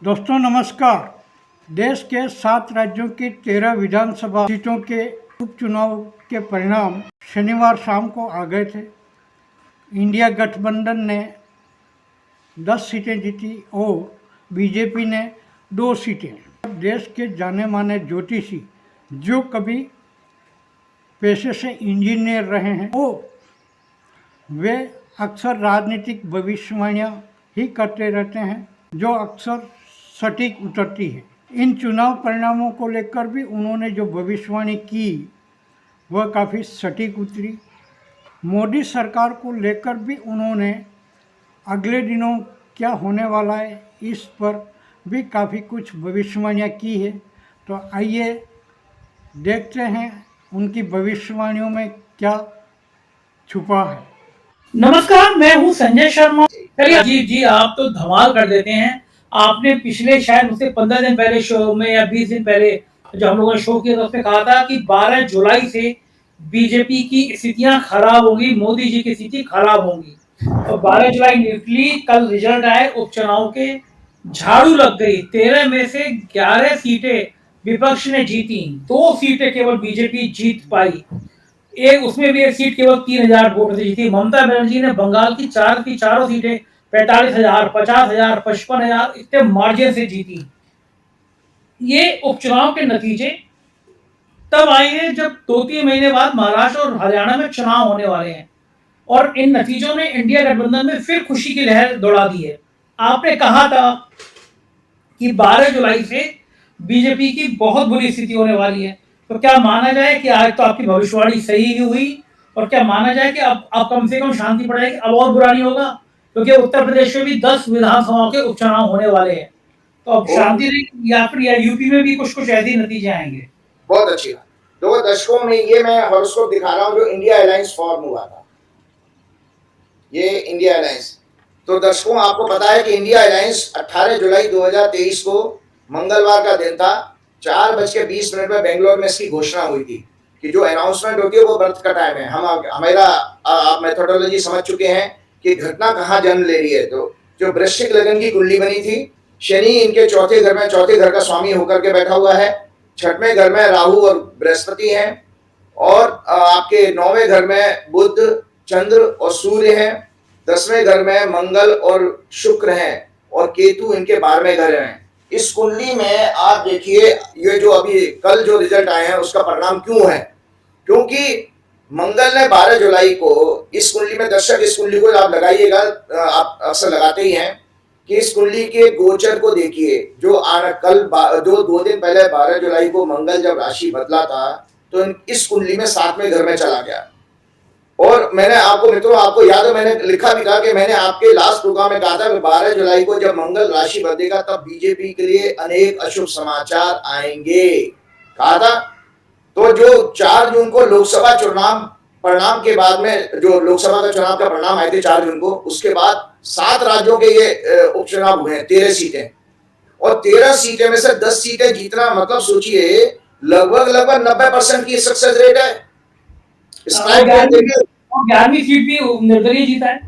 दोस्तों नमस्कार। देश के 7 राज्यों की 13 विधानसभा सीटों के उपचुनाव के परिणाम शनिवार शाम को आ गए थे। इंडिया गठबंधन ने 10 सीटें जीती और बीजेपी ने 2 सीटें। देश के जाने माने ज्योतिषी जो कभी पेशे से इंजीनियर रहे हैं वे अक्सर राजनीतिक भविष्यवाणियाँ ही करते रहते हैं जो अक्सर सटीक उतरती है। इन चुनाव परिणामों को लेकर भी उन्होंने जो भविष्यवाणी की वह काफ़ी सटीक उतरी। मोदी सरकार को लेकर भी उन्होंने अगले दिनों क्या होने वाला है इस पर भी काफ़ी कुछ भविष्यवाणियाँ की है। तो आइए देखते हैं उनकी भविष्यवाणियों में क्या छुपा है। नमस्कार, मैं हूं संजय शर्मा। चलिए जी, आप तो धमाल कर देते हैं। आपने पिछले शायद मुझसे 15 दिन पहले शो में या 20 दिन पहले जो हम लोगों ने शो किया था उसमें कहा था कि 12 जुलाई से बीजेपी की स्थितियां खराब होंगी, मोदी जी की स्थिति खराब होंगी। तो 12 जुलाई निकली, कल रिजल्ट आए उपचुनाव के, झाड़ू लग गई। 13 में से 11 सीटें विपक्ष ने जीती, 2 सीटें केवल बीजेपी जीत पाई। उसमें भी एक सीट केवल 3000 वोट से जीती। ममता बनर्जी ने बंगाल की चारों सीटें 45,000, 50,000, 55,000 इतने मार्जिन से जीती। ये उपचुनाव के नतीजे तब आएंगे जब 2-3 महीने बाद महाराष्ट्र और हरियाणा में चुनाव होने वाले हैं और इन नतीजों ने इंडिया गठबंधन में फिर खुशी की लहर दौड़ा दी है। आपने कहा था कि 12 जुलाई से बीजेपी की बहुत बुरी स्थिति होने वाली है। तो क्या माना जाए कि आज तो आपकी भविष्यवाणी सही हुई और क्या माना जाए कि अब कम से कम शांति पड़ेगी, अब और बुरा नहीं होगा? क्योंकि उत्तर प्रदेश में भी 10 विधानसभाओं के उपचुनाव होने वाले हैं, तो अब शांति नहीं या फिर यूपी में भी कुछ ऐसे नतीजे आएंगे। बहुत अच्छी बात। 2 दशकों में ये मैं हॉरोस्कोप दिखा रहा हूँ जो इंडिया अलायंस फॉर्म हुआ था, ये इंडिया अलायंस। तो दर्शकों आपको पता है कि इंडिया अलायंस 18 जुलाई 2023 को मंगलवार का दिन था। 4:20 में बेंगलोर में इसकी घोषणा हुई थी कि जो अनाउंसमेंट होती है वो बर्थ का टाइम है। हमारा आप मेथोडोलॉजी समझ चुके हैं कि घटना कहाँ जन्म ले रही है। तो जो वृश्चिक लगन की कुंडली बनी थी, शनि इनके चौथे घर का स्वामी होकर के बैठा हुआ है। 6वें घर में राहु और बृहस्पति हैं और आपके 9वें घर में बुध, चंद्र और सूर्य हैं। 10वें घर में मंगल और शुक्र हैं और केतु इनके 12वें घर हैं। इस कुंडली में आप देखिए ये जो अभी कल जो रिजल्ट आए हैं उसका परिणाम क्यों है, क्योंकि मंगल ने 12 जुलाई को इस कुंडली में, दर्शक इस कुंडली को आप लगाइएगा, आप अक्सर लगाते ही हैं कि इस कुंडली के गोचर को देखिए। जो कल 2 दिन पहले 12 जुलाई को मंगल जब राशि बदला था तो इस कुंडली में 7वें घर में चला गया। और मैंने आपको मित्रों, आपको याद है मैंने लिखा भी था कि मैंने आपके लास्ट प्रोग्राम में कहा था कि 12 जुलाई को जब मंगल राशि बदलेगा तब बीजेपी के लिए अनेक अशुभ समाचार आएंगे, कहा था। तो जो 4 जून को लोकसभा चुनाव परिणाम के बाद में, जो लोकसभा का चुनाव का परिणाम आए थे 4 जून को, उसके बाद 7 राज्यों के ये उपचुनाव हुए हैं, 13 सीटें। और 13 सीटें में से 10 सीटें जीतना मतलब सोचिए लगभग 90% की सक्सेस रेट है। 11वीं सीट भी निर्दलीय जीता है।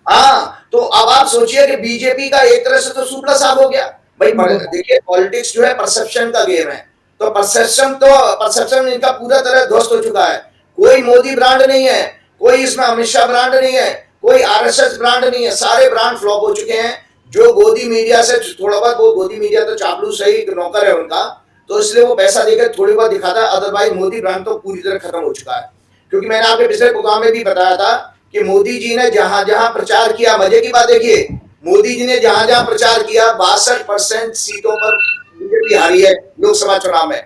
हाँ, तो अब आप सोचिए कि बीजेपी का एक तरह से तो सुपड़ा साफ हो गया भाई। देखिए पॉलिटिक्स जो है परसेप्शन का गेम है, तो परसेप्शन इनका पूरा तरह ध्वस्त हो चुका है। कोई मोदी ब्रांड नहीं है, कोई इसमें अमित शाह ब्रांड नहीं है, कोई आरएसएस ब्रांड नहीं है, सारे ब्रांड फ्लॉप हो चुके हैं। जो गोदी मीडिया से थोड़ा बहुत, वो गोदी मीडिया तो चापलूस सही नौकर है उनका, तो इसलिए वो पैसा देकर थोड़ी बहुत दिखाता है। अदरवाइज मोदी ब्रांड तो पूरी तरह खत्म हो चुका है। क्योंकि मैंने आपके पिछले प्रोग्राम में भी बताया था कि मोदी जी ने जहां जहां प्रचार किया, मजे की बात देखिए, मोदी जी ने जहां जहां प्रचार किया 62% सीटों पर बीजेपी हारी है लोकसभा चुनाव में।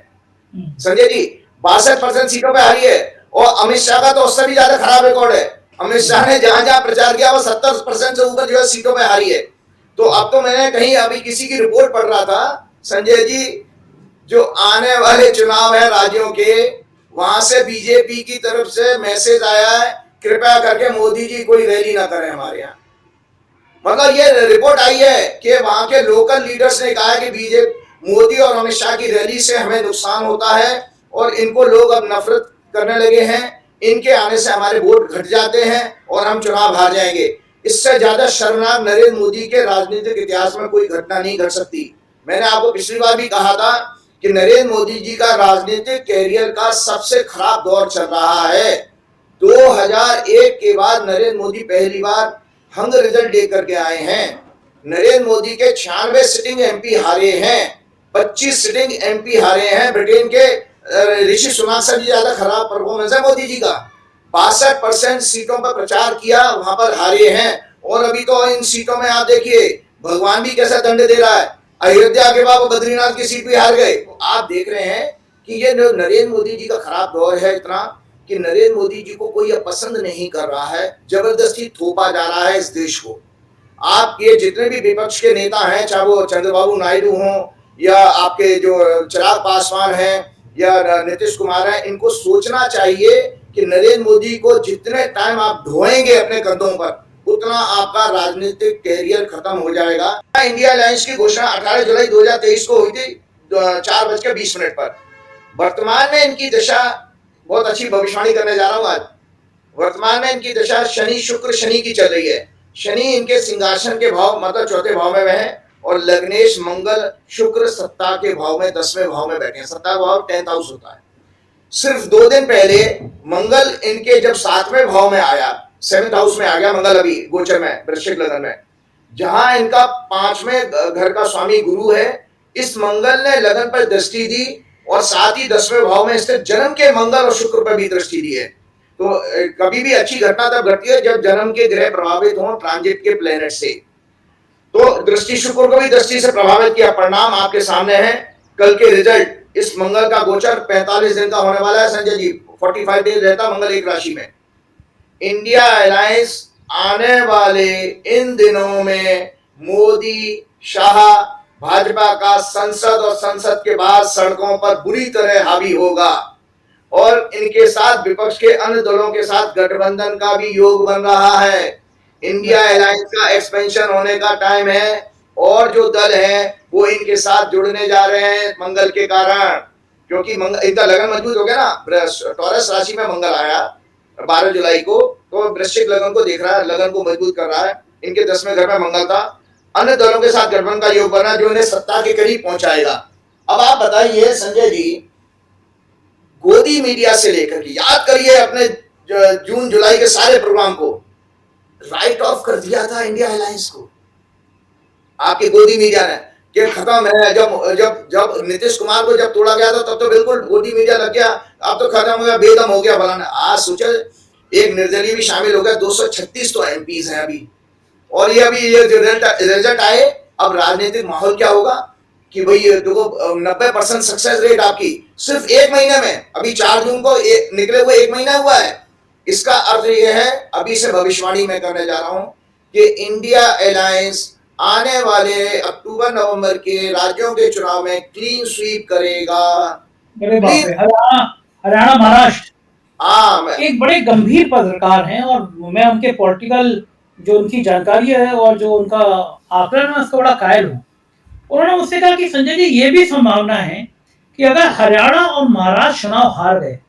संजय जी 62% सीटों पर हारी है। और अमित शाह का तो उससे भी ज्यादा खराब रिकॉर्ड है। अमित शाह ने जहां जहां प्रचार किया वो 70% से ऊपर जो है सीटों पर हारी है। तो अब तो मैंने कहीं अभी किसी की रिपोर्ट पढ़ रहा था संजय जी, जो आने वाले चुनाव है राज्यों के, वहां से बीजेपी की तरफ से मैसेज आया है कृपया करके मोदी जी कोई रैली ना करें हमारे यहाँ। मतलब ये रिपोर्ट आई है कि वहां के लोकल लीडर्स ने कहा है कि मोदी और अमित शाह की रैली से हमें नुकसान होता है और इनको लोग अब नफरत करने लगे हैं, इनके आने से हमारे वोट घट जाते हैं और हम चुनाव हार जाएंगे। इससे ज्यादा शर्मनाक नरेंद्र मोदी के राजनीतिक इतिहास में कोई घटना नहीं घट सकती। मैंने आपको पिछली बार भी कहा था कि नरेंद्र मोदी जी का राजनीतिक कैरियर का सबसे खराब दौर चल रहा है। 2001 के बाद नरेंद्र मोदी पहली बार हंग रिजल्ट दे करके आए हैं। नरेंद्र मोदी के 96 सिटिंग एमपी हारे हैं, 25 सिटिंग एमपी हारे हैं। ब्रिटेन के ऋषि सुनाक से भी ज्यादा खराब परफॉर्मेंस है मोदी जी का। 62% सीटों पर प्रचार किया, वहां पर हारे हैं। और अभी तो इन सीटों में आप देखिए भगवान भी कैसा दंड दे रहा है। अयोध्या के बाद वो बद्रीनाथ की सीट भी हार गए। आप देख रहे हैं कि ये नरेंद्र मोदी जी का खराब दौर है इतना कि नरेंद्र मोदी जी को कोई अब पसंद नहीं कर रहा है, जबरदस्ती थोपा जा रहा है इस देश को। आप ये जितने भी विपक्ष के नेता हैं, चाहे वो चंद्रबाबू नायडू हों या आपके जो चिराग पासवान हैं या नीतीश कुमार हैं, इनको सोचना चाहिए कि नरेंद्र मोदी को जितने टाइम आप ढोएंगे अपने कंधों पर, उतना आपका राजनीतिक कैरियर खत्म हो जाएगा। इंडिया अलायंस की घोषणा 18 जुलाई 2023 को हुई थी 4:20 पर। वर्तमान में इनकी दशा, बहुत अच्छी भविष्यवाणी करने जा रहा हूं आज, वर्तमान में इनकी दशा शनि शुक्र शनि की चल रही है। शनि इनके सिंहासन के भाव मतलब चौथे भाव में वह है, और लग्नेश मंगल शुक्र सत्ता के भाव में 10वें भाव में बैठे हैं। सत्ता भाव 10th हाउस होता है। सिर्फ 2 दिन पहले मंगल इनके जब 7वें भाव में आया, 7th हाउस में आ गया मंगल अभी गोचर में, वृश्चिक लगन में, जहां इनका 5वें घर का स्वामी गुरु है। इस मंगल ने लगन पर दृष्टि दी और साथ ही 10वें भाव में स्थित जन्म के मंगल और शुक्र पर भी दृष्टि दी है। तो कभी भी अच्छी घटना तब घटती है जब जन्म के ग्रह प्रभावित हों ट्रांजिट के प्लेनेट से। तो दृष्टि शुक्र को भी दृष्टि से प्रभावित किया। परिणाम आपके सामने है। कल के रिजल्ट, इस मंगल का गोचर 45 दिन का होने वाला है संजय जी। 45 डेज रहता मंगल एक राशि में। इंडिया अलायंस आने वाले इन दिनों में मोदी शाह भाजपा का संसद और संसद के बाद सड़कों पर बुरी तरह हावी होगा, और इनके साथ विपक्ष के अन्य दलों के साथ गठबंधन का भी योग बन रहा है। इंडिया अलायंस का एक्सपेंशन होने का टाइम है, और जो दल हैं वो इनके साथ जुड़ने जा रहे हैं मंगल के कारण, क्योंकि इनका लगन मजबूत हो गया ना। टॉरस राशि में मंगल आया 12 जुलाई को, तो वृश्चिक लगन को देख रहा है, लगन को मजबूत कर रहा है। इनके 10वें घर में मंगल था। अन्य दलों के साथ गठबंधन का योग बना जो इन्हें सत्ता के करीब पहुंचाएगा। अब आप बताइए संजय जी, गोदी मीडिया से लेकर के, याद करिए अपने जून जुलाई के सारे प्रोग्राम को राइट ऑफ कर दिया था इंडिया अलायंस को आपकी गोदी मीडिया ने, कि खत्म है। जब नीतीश कुमार को जब तोड़ा गया था तब तो बिल्कुल गोदी मीडिया लग गया, अब तो खत्म हो गया, बेदम हो गया फलाना। आज सोचे एक निर्दलीय भी शामिल हो गया। 236 तो एमपीज हैं अभी, और ये अभी ये रिजल्ट आए, अब राजनीतिक माहौल क्या होगा कि भाई देखो 90% सक्सेस रेट आपकी सिर्फ 1 महीने में, अभी 4 जून को निकले हुए 1 महीना हुआ है। इसका अर्थ यह है, अभी से भविष्यवाणी मैं करने जा रहा हूं कि इंडिया अलायंस आने वाले अक्टूबर नवंबर के राज्यों के चुनाव में क्लीन स्वीप करेगा। हरियाणा महाराष्ट्र। हाँ, एक बड़े गंभीर पत्रकार हैं और मैं उनके पॉलिटिकल जो उनकी जानकारी है और जो उनका आकलन है उसका बड़ा कायल हूँ। उन्होंने मुझसे कहा कि संजय जी ये भी संभावना है कि अगर हरियाणा और महाराष्ट्र चुनाव हार गए,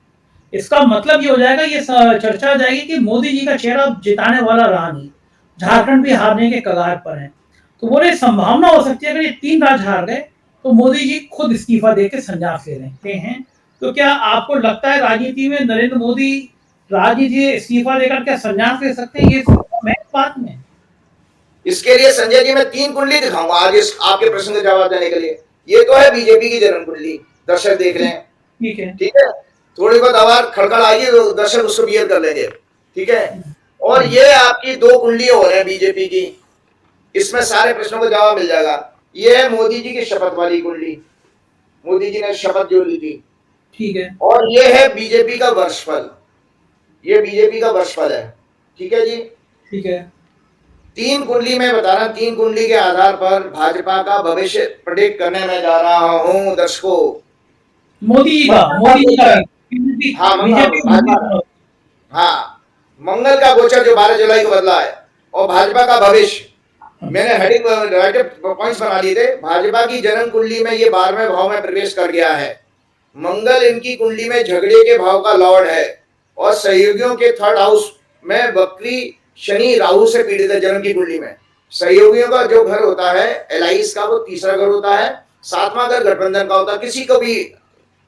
इसका मतलब ये हो जाएगा, ये चर्चा हो जाएगी कि मोदी जी का चेहरा जिताने वाला रहा नहीं, झारखंड भी हारने के कगार पर है। तो बोले संभावना हो सकती है अगर ये 3 राज्य हार गए तो मोदी जी खुद इस्तीफा देकर संन्यास ले लेते हैं। तो क्या आपको लगता है राजनीति में नरेंद्र मोदी राजनीति इस्तीफा देकर क्या संन्यास ले सकते हैं? ये बात में इसके लिए संजय जी मैं 3 कुंडली दिखाऊंगा आज इस आपके प्रश्न का जवाब देने के लिए। ये तो है बीजेपी की जन्म कुंडली, दर्शक देख लें। ठीक है, ठीक है, थोड़ी बहुत आवाज खड़खड़ आएगी तो दर्शक उसको बियर कर लेंगे। ठीक है, और ये आपकी 2 कुंडलियां हो रहे हैं बीजेपी की, इसमें सारे प्रश्नों का जवाब मिल जाएगा। ये है मोदी जी की शपथ वाली कुंडली, मोदी जी ने शपथ जो ली थी। ठीक है, और ये है बीजेपी का वर्षफल, ये बीजेपी का वर्षफल है। ठीक है जी, ठीक है। 3 कुंडली में बता रहा, 3 कुंडली के आधार पर भाजपा का भविष्य प्रेडिक्ट करने में जा रहा हूं दर्शकों। मोदी जी का हाँ, मंगल का गोचर जो 12 जुलाई को बदला है, और भाजपा का भविष्य, मैंने हेडिंग राइट पॉइंट्स बना लिए थे। भाजपा की जन्म कुंडली में ये 12वें भाव में प्रवेश कर गया है। मंगल इनकी कुंडली में झगड़े के भाव का लॉर्ड है, और सहयोगियों के 3rd हाउस में वक्री शनि राहु से पीड़ित है। जन्म की कुंडली में सहयोगियों का जो घर होता है एलाइस का, वो 3रा घर होता है, सातवां घर गठबंधन का होता, किसी को भी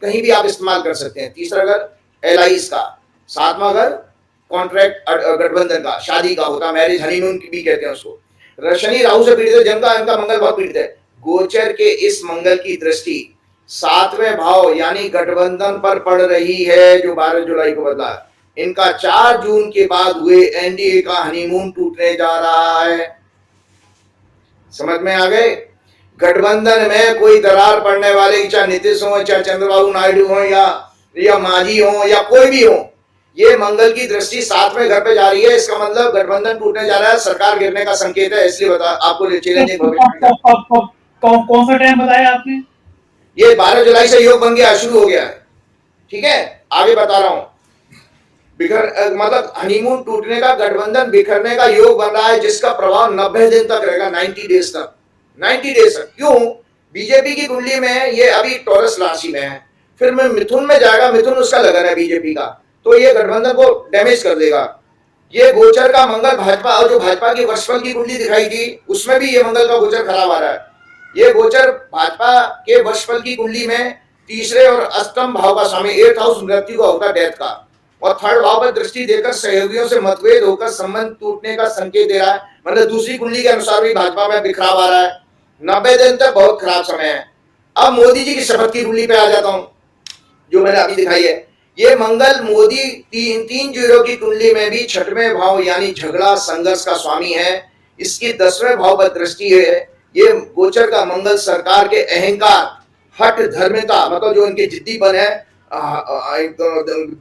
कहीं भी आप इस्तेमाल कर सकते हैं। तीसरा घर एलाइज का, सातवां घर कॉन्ट्रैक्ट गठबंधन का, शादी का होता, मैरिज हनीमून भी कहते हैं उसको। शनि राहु से पीड़ित है, जिनका इनका मंगल बहुत पीड़ित है। गोचर के इस मंगल की दृष्टि सातवें भाव यानी गठबंधन पर पड़ रही है, जो 12 जुलाई को बदला। इनका 4 जून के बाद हुए एनडीए का हनीमून टूटने जा रहा है। समझ में आ गए? गठबंधन में कोई दरार पड़ने वाले, चाहे नीतीश हो, चाहे चंद्रबाबू नायडू हो, या मांझी हो, या कोई भी हो, ये मंगल की दृष्टि सातवें घर पे जा रही है। इसका मतलब गठबंधन टूटने जा रहा है, सरकार गिरने का संकेत है। इसलिए बता आपको चैलेंजिंग कौन सा टाइम बताया आपने? ये 12 जुलाई से योग बन गया, शुरू हो गया है। ठीक है, आगे बता रहा हूं। बिखर मतलब हनीमून टूटने का, गठबंधन बिखरने का योग बन रहा है, जिसका प्रभाव 90 दिन तक रहेगा, 90 डेज तक। 90 डेज तक क्यों? बीजेपी की कुंडली में ये अभी टॉरस राशि में है, फिर में मिथुन में जाएगा, मिथुन उसका लगन है बीजेपी का, तो ये गठबंधन को डैमेज कर देगा। ये गोचर का मंगल भाजपा, और जो भाजपा की वर्षफल की कुंडली दिखाई थी उसमें भी ये मंगल का गोचर खराब आ रहा है। ये गोचर भाजपा के वर्षफल की कुंडली में तीसरे और अष्टम भाव का स्वामी, 8th हाउस मृत्यु का होता, डेथ का, और 3rd भाव पर दृष्टि देकर सहयोगियों से मतभेद होकर संबंध टूटने का संकेत दे रहा है। मतलब दूसरी कुंडली के अनुसार भी भाजपा में बिखराव आ रहा है। 90 दिन तक बहुत खराब समय है। अब मोदी जी की शपथ की कुंडली पे आ जाता हूं, जो मैंने अभी दिखाई है। ये मंगल मोदी 3-0 की कुंडली में भी 6वें भाव यानी झगड़ा संघर्ष का स्वामी है। इसकी 10वें भाव पर दृष्टि है। ये गोचर का मंगल सरकार के अहंकार, हट, धर्मिता, मतलब जो इनके जिद्दीपन है,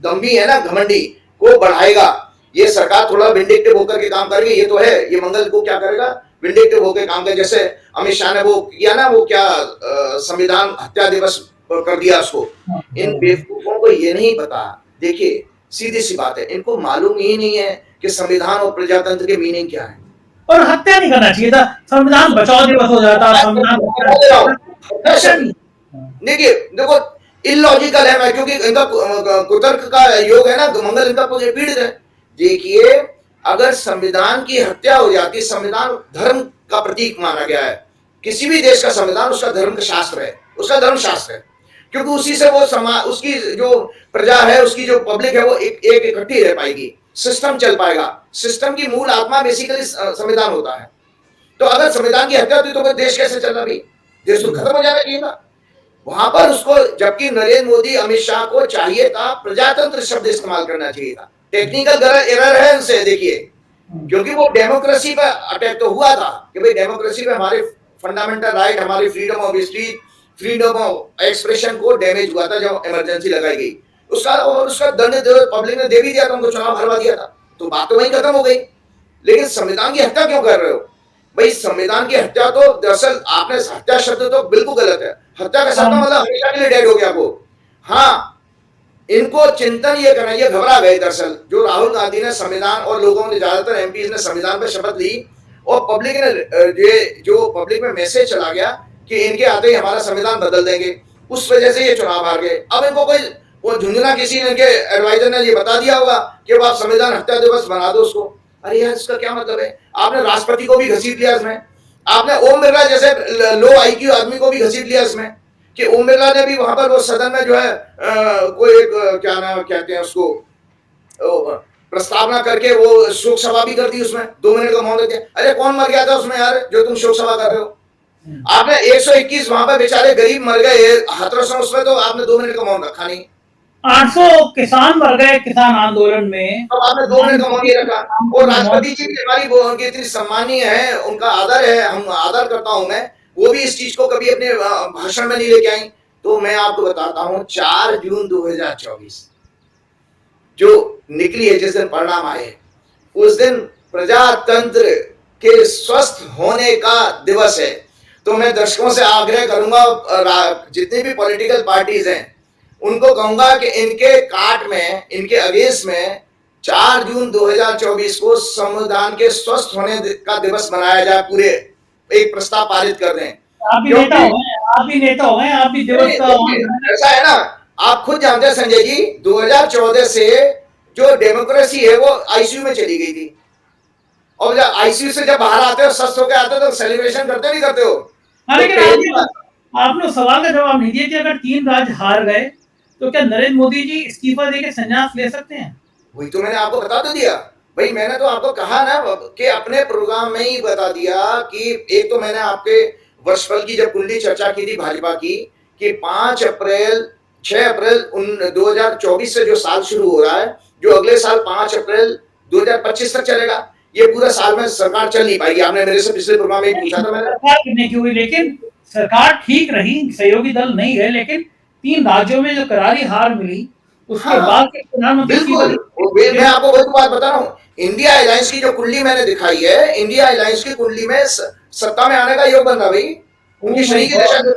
दम्भी है ना, घमंडी, को बढ़ाएगा। ये सरकार थोड़ा विंडिक्टिव होकर के काम करेगी, ये तो है। ये मंगल को क्या करेगा? विंडिक्टिव होकर काम करेगा। जैसे अमित शाह ने वो किया ना, वो क्या संविधान हत्या दिवस कर दिया उसको। इन बेवकूफों को ये नहीं पता। देखिए सीधी सी बात है, इनको मालूम ही नहीं है कि संविधान और प्रजातंत्र के मीनिंग क्या है। और हत्या नहीं करना चाहिए था, संविधान बचाओ दिवस हो जाता। देखिए देखो, इलॉजिकल है, क्योंकि इनका कुतर्क का योग है ना, मंगल इनका पीड़ित है। देखिए, अगर संविधान की हत्या हो जाती, संविधान धर्म का प्रतीक माना गया है। किसी भी देश का संविधान उसका धर्म का शास्त्र है, उसका धर्म शास्त्र है, क्योंकि उसी से वो समाज, उसकी जो प्रजा है, उसकी जो पब्लिक है, वो एक इकट्ठी रह पाएगी, सिस्टम चल पाएगा। सिस्टम की मूल आत्मा बेसिकली संविधान होता है। तो अगर संविधान की हत्या होती तो देश कैसे चलना? भी देश तो खत्म हो जाना चाहिए था वहां पर उसको। जबकि नरेंद्र मोदी, अमित शाह को चाहिए था प्रजातंत्र शब्द इस्तेमाल करना चाहिए था। टेक्निकल एरर है इनसे, देखिए, क्योंकि वो डेमोक्रेसी पर अटैक तो हुआ था कि भाई डेमोक्रेसी में हमारे फंडामेंटल राइट, हमारी freedom of speech, freedom of expression को डैमेज हुआ था जब इमरजेंसी लगाई गई। उसका दंड पब्लिक ने दे भी दिया था, उनको चुनाव हरवा दिया था, तो बात तो वहीं खत्म हो गई। लेकिन संविधान की हत्या क्यों कर रहे हो भाई? संविधान की हत्या तो दरअसल आपने, हत्या शब्द तो बिल्कुल गलत है। हत्या का शब्द मतलब हमेशा के लिए डेड हो गया वो। हाँ, इनको चिंतन ये करना, ये घबरा गए दरअसल। जो राहुल गांधी ने संविधान, और लोगों ने, ज्यादातर एमपी ने संविधान पर शपथ ली, और पब्लिक ने, ये जो पब्लिक में मैसेज चला गया कि इनके आते ही हमारा संविधान बदल देंगे, उस वजह से ये चुनाव हार गए। अब इनको कोई वो झुंझुना किसी ने, इनके एडवाइजर ने ये बता दिया होगा कि अब आप संविधान हत्या दिवस बना दो उसको। अरे यार, इसका क्या मतलब है? आपने राष्ट्रपति को भी घसीट लिया इसमें, आपने ओम बिरला जैसे लो आईक्यू आदमी को भी घसीट लिया इसमें, कि ओम बिरला ने भी वहां पर वो सदन में जो है कोई एक क्या नाम कहते हैं उसको, प्रस्तावना करके वो शोक सभा भी कर दी उसमें, 2 मिनट का मौन देते। अरे कौन मर गया था उसमें यार, जो तुम शोक सभा कर रहे हो? आपने 121 वहां पर बेचारे गरीब मर गए हाथरस में, उसमें तो आपने 2 मिनट का मौन रखा नहीं। 800 किसान मर गए किसान आंदोलन में, तो आपने 2 मिनट का मौन नहीं रखा। और राष्ट्रपति जी भी हमारी वो उनकी इतनी सम्मानीय है, उनका आदर है, हम आदर करता हूं मैं, वो भी इस चीज को कभी अपने भाषण में नहीं लेके आई। तो मैं आपको बताता हूं, 4 जून 2024 जो निकली है, जिस दिन परिणाम आए, उस दिन प्रजातंत्र के स्वस्थ होने का दिवस है। तो मैं दर्शकों से आग्रह करूंगा, जितनी भी पॉलिटिकल पार्टीज हैं उनको कहूंगा कि इनके काट में, इनके अगेंस्ट में 4 जून 2024 को संविधान के स्वस्थ होने का दिवस मनाया जाए। पूरे एक प्रस्ताव पारित कर दें। आप भी नेता हो गए, आप भी नेता हो गए, आप भी दिवस का ऐसा है ना, आप खुद जानते हैं संजय जी, 2014 से जो डेमोक्रेसी है वो आईसीयू में चली गई थी। और जब आईसीयू से जब बाहर आते हो, स्वस्थ होकर आते हो, तो सेलिब्रेशन करते नहीं करते हो? लेकिन आपने उस सवाल का जवाब नहीं दिया कि अगर 3 राज्य हार गए तो क्या नरेंद्र मोदी जी इस्तीफा देके संन्यास ले सकते हैं? वही तो मैंने आपको बता तो दिया भाई, मैंने तो आपको कहा ना कि अपने प्रोग्राम में ही बता दिया कि एक तो मैंने आपके वर्षफल की जब कुंडली चर्चा की थी भाजपा की कि 5 अप्रैल 6 अप्रैल 2024 से जो साल शुरू हो रहा है, जो अगले साल 5 अप्रैल 2025 तक चलेगा, ये पूरा साल में सरकार चल नहीं पाएगी। आपने मेरे से पिछले प्रोग्राम में पूछा था मैंने, सरकार गिरने की हुई, लेकिन सरकार ठीक रही, सहयोगी दल नहीं गए, लेकिन 3 राज्यों में जो करारी हार मिली उसके हाँ बाद के प्रधानमंत्री बिल्कुल, मैं आपको वही तो बात बता रहा हूँ। इंडिया अलायंस की जो कुंडली मैंने दिखाई है, इंडिया अलायंस की कुंडली में सत्ता में आने का योग बन रहा भाई। उनकी शनि की दशा,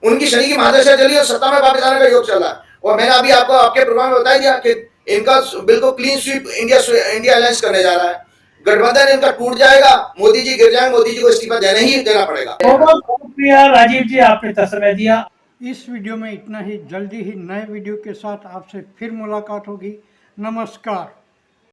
उनकी शनि की महादशा चली और सत्ता में वापस आने का योग चल रहा है। और मैंने अभी आपको आपके प्रोग्राम में बताया दिया कि इनका बिल्कुल क्लीन स्वीप इंडिया अलायंस करने जा रहा है। गठबंधन इनका टूट जाएगा, मोदी जी गिर जाएंगे, मोदी जी को इस्तीफा देना ही देना पड़ेगा। बहुत शुक्रिया राजीव जी, आपने समय दिया। इस वीडियो में इतना ही। जल्दी ही नए वीडियो के साथ आपसे फिर मुलाकात होगी। नमस्कार।